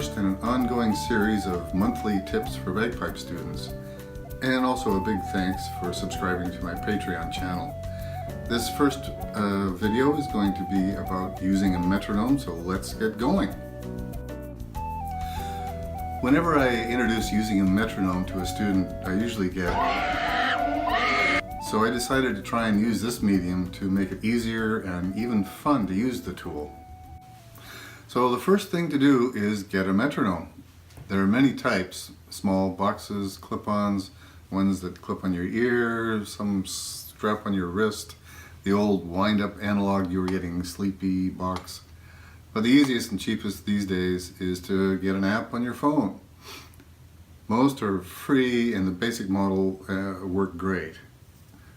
first in an ongoing series of monthly tips for bagpipe students, and also a big thanks for subscribing to my Patreon channel. This first video is going to be about using a metronome, so let's get going. Whenever I introduce using a metronome to a student, I usually get... So I decided to try and use this medium to make it easier and even fun to use the tool. So the first thing to do is get a metronome. There are many types: small boxes, clip-ons, ones that clip on your ear, some strap on your wrist, the old wind-up analog you were getting sleepy box. But the easiest and cheapest these days is to get an app on your phone. Most are free and the basic model work great.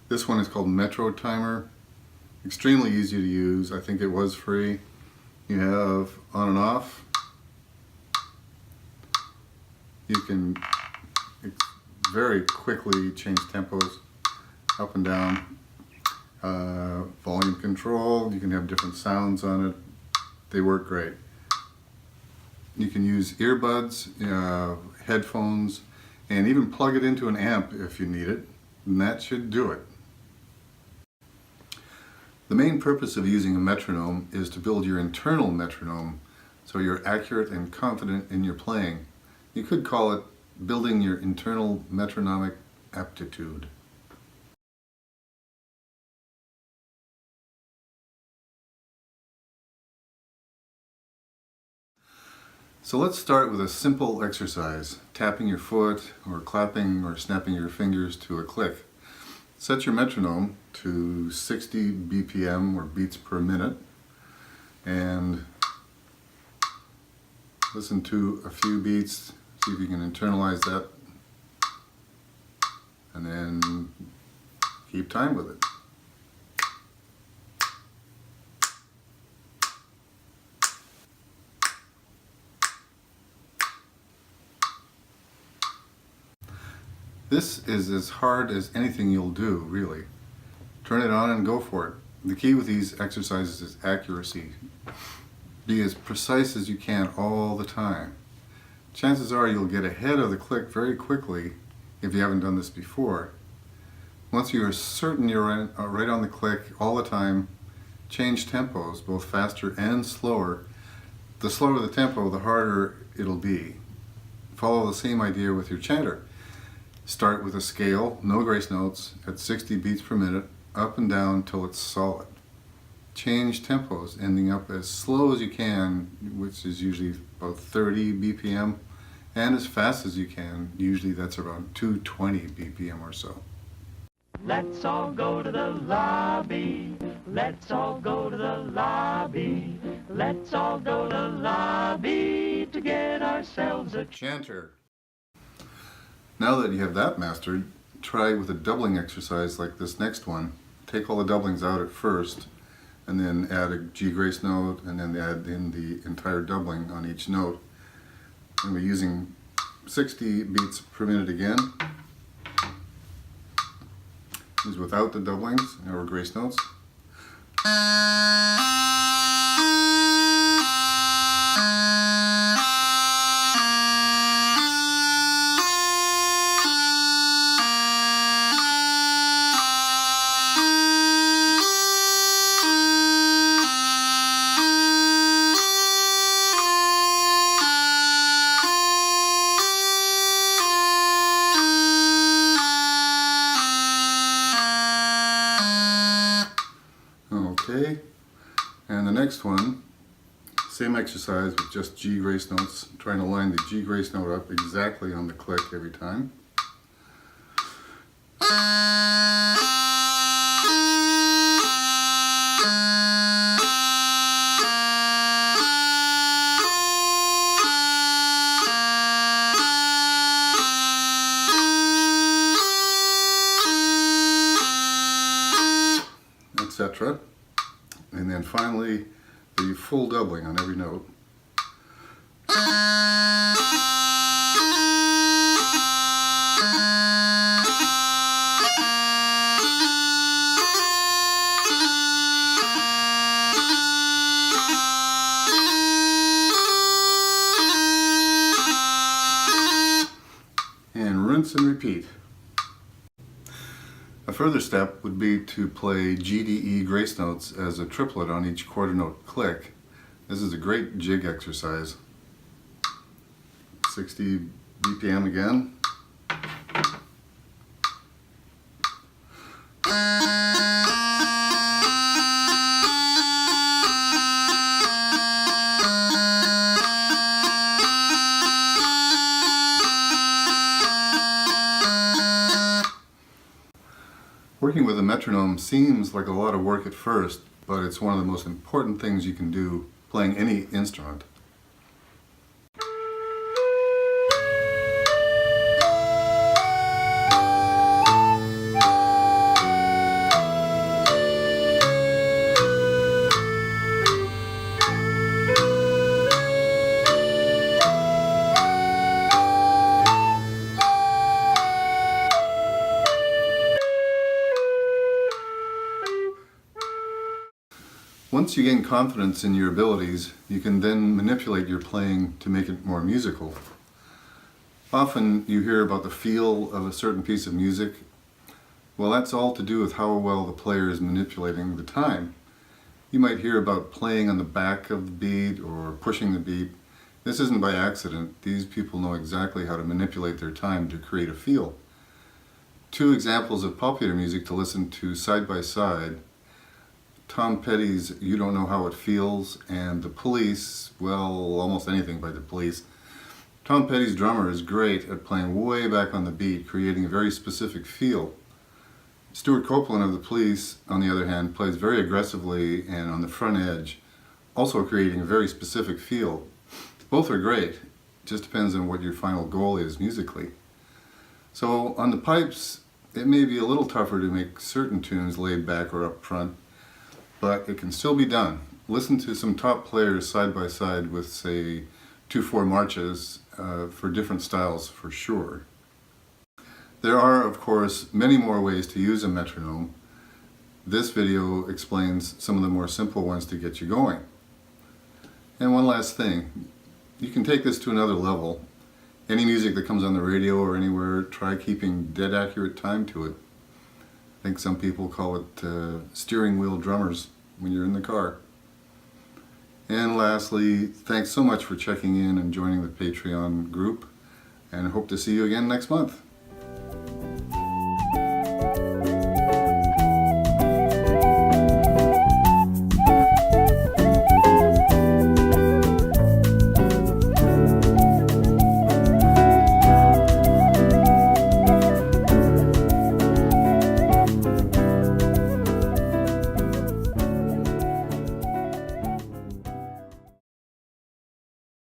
This one is called Metronome. Extremely easy to use. I think it was free. You have on and off. You can very quickly change tempos up and down. Volume control, you can have different sounds on it. They work great. You can use earbuds, headphones, and even plug it into an amp if you need it, and that should do it. The main purpose of using a metronome is to build your internal metronome so you're accurate and confident in your playing. You could call it building your internal metronomic aptitude. So let's start with a simple exercise, tapping your foot or clapping or snapping your fingers to a click. Set your metronome to 60 BPM or beats per minute and listen to a few beats, see if you can internalize that, and then keep time with it. This is as hard as anything you'll do, really. Turn it on and go for it. The key with these exercises is accuracy. Be as precise as you can all the time. Chances are you'll get ahead of the click very quickly if you haven't done this before. Once you are certain you're right on the click all the time, change tempos, both faster and slower. The slower the tempo, the harder it'll be. Follow the same idea with your chanter. Start with a scale, no grace notes, at 60 beats per minute, up and down till it's solid. Change tempos, ending up as slow as you can, which is usually about 30 BPM, and as fast as you can, usually that's around 220 BPM or so. Let's all go to the lobby. Let's all go to the lobby. Let's all go to the lobby to get ourselves a chanter. Now that you have that mastered, try with a doubling exercise like this next one. Take all the doublings out at first, and then add a G grace note, and then add in the entire doubling on each note. And we're using 60 beats per minute again. This is without the doublings or grace notes. Okay, and the next one, same exercise with just G grace notes, trying to line the G grace note up exactly on the click every time. Etc. And then finally, the full doubling on every note. rinse and repeat. A further step would be to play G, D, E grace notes as a triplet on each quarter note click. This is a great jig exercise. 60 BPM again. Working with a metronome seems like a lot of work at first, but it's one of the most important things you can do playing any instrument. Once you gain confidence in your abilities, you can then manipulate your playing to make it more musical. Often you hear about the feel of a certain piece of music. Well, that's all to do with how well the player is manipulating the time. You might hear about playing on the back of the beat or pushing the beat. This isn't by accident. These people know exactly how to manipulate their time to create a feel. Two examples of popular music to listen to side by side: Tom Petty's You Don't Know How It Feels, and The Police, well, almost anything by The Police. Tom Petty's drummer is great at playing way back on the beat, creating a very specific feel. Stuart Copeland of The Police, on the other hand, plays very aggressively and on the front edge, also creating a very specific feel. Both are great, it just depends on what your final goal is musically. So on the pipes, it may be a little tougher to make certain tunes laid back or up front, but it can still be done. Listen to some top players side by side with, say, 2/4 marches for different styles for sure. There are, of course, many more ways to use a metronome. This video explains some of the more simple ones to get you going. And one last thing, you can take this to another level. Any music that comes on the radio or anywhere, try keeping dead accurate time to it. I think some people call it steering wheel drummers when you're in the car. And lastly, thanks so much for checking in and joining the Patreon group, and hope to see you again next month.